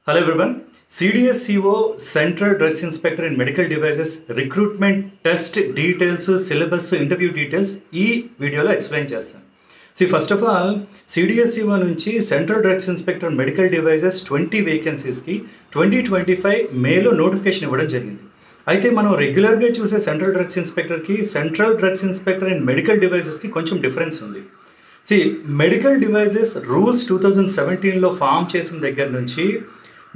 Hello everyone. CDSCO Central Drugs Inspector in Medical Devices recruitment test details, syllabus, interview details ఈ వీడియోలో explain చేస్తాను. First of all CDSCO నుంచి central drugs inspector medical devices 20 వేకెన్సీస్కి 2025 మేలో notification ఇవ్వడం జరిగింది. అయితే మనం రెగ్యులర్గా చూసే సెంట్రల్ డ్రగ్స్ ఇన్స్పెక్టర్కి central drugs inspector in medical డివైజెస్కి కొంచెం డిఫరెన్స్ ఉంది. మెడికల్ డివైజెస్ రూల్స్ 2017లో ఫామ్ చేసిన దగ్గర నుంచి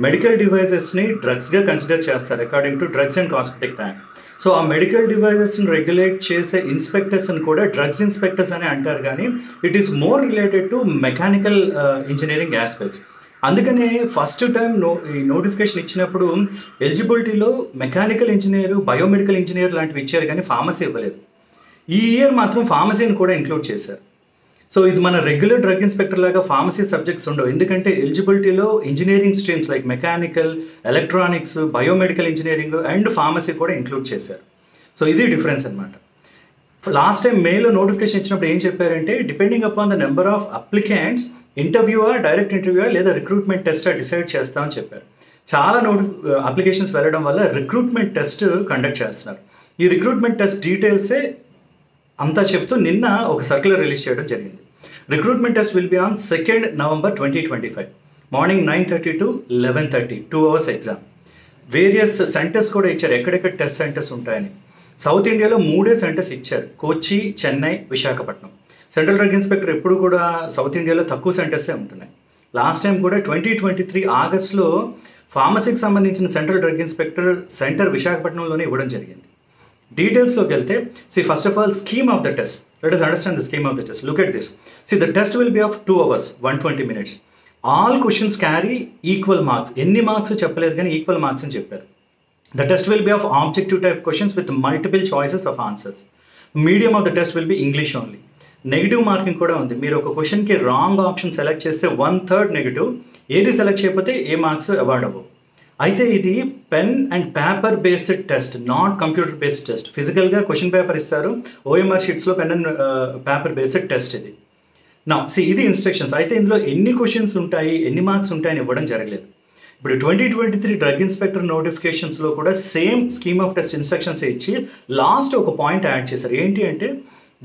మెడికల్ డివైజెస్ని డ్రగ్స్గా కన్సిడర్ చేస్తారు according to drugs and cosmetic act. So ఆ మెడికల్ డివైజెస్ని రెగ్యులేట్ చేసే ఇన్స్పెక్టర్స్ని కూడా డ్రగ్స్ ఇన్స్పెక్టర్స్ అని అంటారు, కానీ it is more related to mechanical engineering aspects. అందుకనే ఫస్ట్ టైం ఈ నోటిఫికేషన్ ఇచ్చినప్పుడు ఎలిజిబిలిటీలో మెకానికల్ ఇంజనీర్, బయోమెడికల్ ఇంజనీర్ లాంటివి ఇచ్చారు, కానీ ఫార్మసీ ఇవ్వలేదు. ఈ ఇయర్ మాత్రం ఫార్మసీని కూడా ఇంక్లూడ్ చేశారు. సో ఇది మన రెగ్యులర్ డ్రగ్ ఇన్స్పెక్టర్ లాగా ఫార్మసీ సబ్జెక్ట్స్ ఉండవు, ఎందుకంటే ఎలిజిబిలిటీలో engineering streams like mechanical, electronics, biomedical engineering and pharmacy కూడా ఇంక్లూడ్ చేశారు. సో ఇది డిఫరెన్స్ అనమాట. లాస్ట్ టైం మేలో నోటిఫికేషన్ ఇచ్చినప్పుడు ఏం చెప్పారంటే depending upon the number of applicants ఇంటర్వ్యూవా, డైరెక్ట్ ఇంటర్వ్యూవా లేదా రిక్రూట్మెంట్ టెస్టా డిసైడ్ చేస్తామని చెప్పారు. చాలా అప్లికేషన్స్ వెళ్ళడం వల్ల రిక్రూట్మెంట్ టెస్ట్ కండక్ట్ చేస్తున్నారు. ఈ రిక్రూట్మెంట్ టెస్ట్ డీటెయిల్సే అంతా చెప్తూ నిన్న ఒక సర్క్యులర్ రిలీజ్ చేయడం జరిగింది. Recruitment test will be on 2nd November 2025 morning 9:30 to 11:30 2 hours exam. Various centres కూడా ఇచ్చారు, ఎక్కడెక్కడ టెస్ట్ సెంటర్స్ ఉంటాయని. సౌత్ ఇండియాలో 3 సెంటర్స్ ఇచ్చారు, Kochi, Chennai, Visakhapatnam. Central drug inspector ఎప్పుడు కూడా సౌత్ ఇండియాలో తక్కువ సెంటర్సే ఉంటున్నాయి. లాస్ట్ టైం కూడా 2023 ఆగస్టులో ఫార్మసీకి సంబంధించిన సెంట్రల్ డ్రగ్ ఇన్స్పెక్టర్ సెంటర్ విశాఖపట్నంలోనే ఇవ్వడం జరిగింది. డీటెయిల్స్లోకి వెళ్తే first of all scheme of the test. Let us understand the scheme of the test. Look at this. The test will be of 2 hours 120 minutes. All questions carry equal marks. ఎన్ని marks చెప్పలేదు, కానీ equal marks అని చెప్పారు. The test will be of objective type questions with multiple choices of answers. Medium of the test will be English only. Negative marking కూడా ఉంది. మీరు ఒక క్వశ్చన్కి రాంగ్ ఆప్షన్ సెలెక్ట్ చేస్తే 1/3 నెగిటివ్, ఏది సెలెక్ట్ చేయకపోతే ఏ మార్క్స్ అవార్డ్ అవ్వవు. అయితే ఇది pen and paper based test, not computer based test. ఫిజికల్గా క్వశ్చన్ పేపర్ ఇస్తారు, OMR షీట్స్లో pen and paper based test ఇది. నా ఇది ఇన్స్ట్రక్షన్స్. అయితే ఇందులో ఎన్ని క్వశ్చన్స్ ఉంటాయి, ఎన్ని మార్క్స్ ఉంటాయని ఇవ్వడం జరగలేదు. ఇప్పుడు 2023 డ్రగ్ ఇన్స్పెక్టర్ నోటిఫికేషన్స్లో కూడా same scheme of test instructions ఇచ్చి లాస్ట్ ఒక పాయింట్ యాడ్ చేశారు. ఏంటి అంటే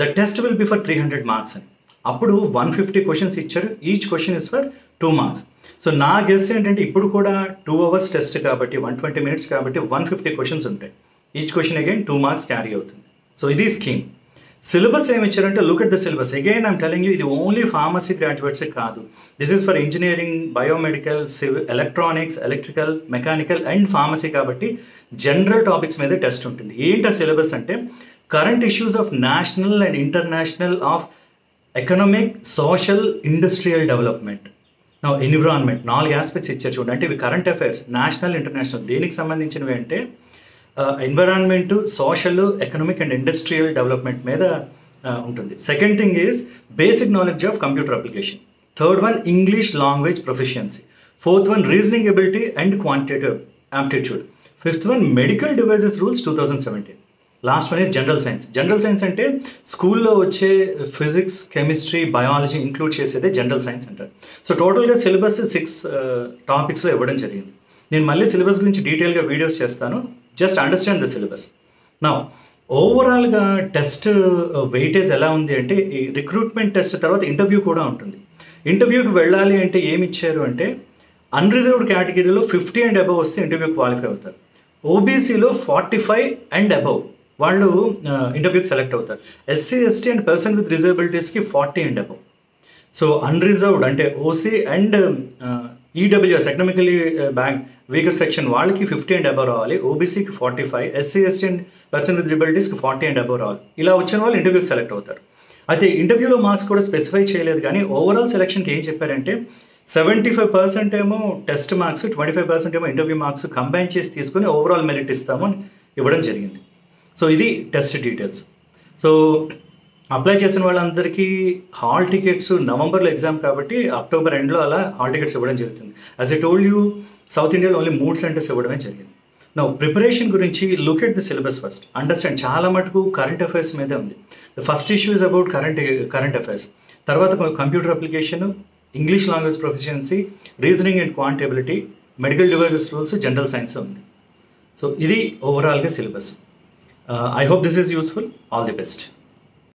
the test will be for 300 marks అని. అప్పుడు 150 క్వశ్చన్స్ ఇచ్చారు, each question is for 2 marks. So నా గెస్ ఏంటంటే ఇప్పుడు కూడా 2 hours టెస్ట్ కాబట్టి 120 minutes కాబట్టి 150 క్వశ్చన్స్ ఉంటాయి. Each question again 2 marks carry అవుతుంది. సో ఇది స్కీమ్. సిలబస్ ఏమి ఇచ్చారంటే look at the syllabus. Again I'm telling you, ఇది ఓన్లీ ఫార్మసీ గ్రాడ్యుయేట్స్ కాదు. This is for engineering, biomedical, civil, electronics, electrical, mechanical and pharmacy కాబట్టి general topics మీద test ఉంటుంది. ఏంటి ఆ సిలబస్ అంటే current issues of national and international of economic, social, industrial development, environment, 4 aspects ఇచ్చారు చూడండి. అంటే ఇవి కరెంట్ అఫైర్స్, నేషనల్, ఇంటర్నేషనల్. దేనికి సంబంధించినవి అంటే environment, social, economic and industrial development మీద ఉంటుంది. Second thing is basic knowledge of computer application. Third one English language proficiency. Fourth one reasoning ability and quantitative aptitude. Fifth one medical devices rules 2017. Last one is general science. General science అంటే స్కూల్లో వచ్చే physics, chemistry, biology include చేసేదే general science అంటారు. So టోటల్గా syllabus 6 టాపిక్స్లో ఇవ్వడం జరిగింది. నేను మళ్ళీ సిలబస్ గురించి డీటెయిల్గా వీడియోస్ చేస్తాను. Just understand the syllabus. నా ఓవరాల్గా టెస్ట్ వెయిటేజ్ ఎలా ఉంది అంటే ఈ రిక్రూట్మెంట్ టెస్ట్ తర్వాత ఇంటర్వ్యూ కూడా ఉంటుంది. ఇంటర్వ్యూకి వెళ్ళాలి అంటే ఏమి ఇచ్చారు అంటే అన్రిజర్వ్డ్ కేటగిరీలో 50 and above వస్తే ఇంటర్వ్యూకి క్వాలిఫై అవుతారు. ఓబీసీలో 45 and above వాళ్ళు ఇంటర్వ్యూకి సెలెక్ట్ అవుతారు. SC, ST and person with డిజబిలిటీస్కి 40 and above. సో అన్రిజర్వ్డ్ అంటే OC and EWS economically weaker section వాళ్ళకి 50 and above రావాలి. ఓబీసీకి 45, SC, ST and person with డిజబిలిటీస్కి 40 and above రావాలి. ఇలా వచ్చిన వాళ్ళు ఇంటర్వ్యూకి సెలెక్ట్ అవుతారు. అయితే ఇంటర్వ్యూలో మార్క్స్ కూడా స్పెసిఫై చేయలేదు, కానీ ఓవరాల్ సెలెక్షన్కి ఏం చెప్పారంటే 75% ఏమో టెస్ట్ మార్క్స్, 25% ఏమో ఇంటర్వ్యూ మార్క్స్ కంబైన్ చేసి తీసుకొని ఓవరాల్ మెరిట్ ఇస్తాము అని ఇవ్వడం జరిగింది. సో ఇది టెస్ట్ డీటెయిల్స్. సో అప్లై చేసిన వాళ్ళందరికీ హాల్ టికెట్స్ నవంబర్లో ఎగ్జామ్ కాబట్టి అక్టోబర్ ఎండ్లో అలా హాల్ టికెట్స్ ఇవ్వడం జరుగుతుంది. As I told you south ఇండియాలో ఓన్లీ 3 సెంటర్స్ ఇవ్వడమే జరిగింది. నా ప్రిపరేషన్ గురించి look at the syllabus first. Understand, చాలా మటుకు కరెంట్ అఫైర్స్ మీదే ఉంది. The first issue is about current affairs. తర్వాత computer application, English language proficiency, reasoning and quantability, medical devices rules, general science ఉంది. సో ఇది ఓవరాల్గా syllabus. I hope this is useful. All the best.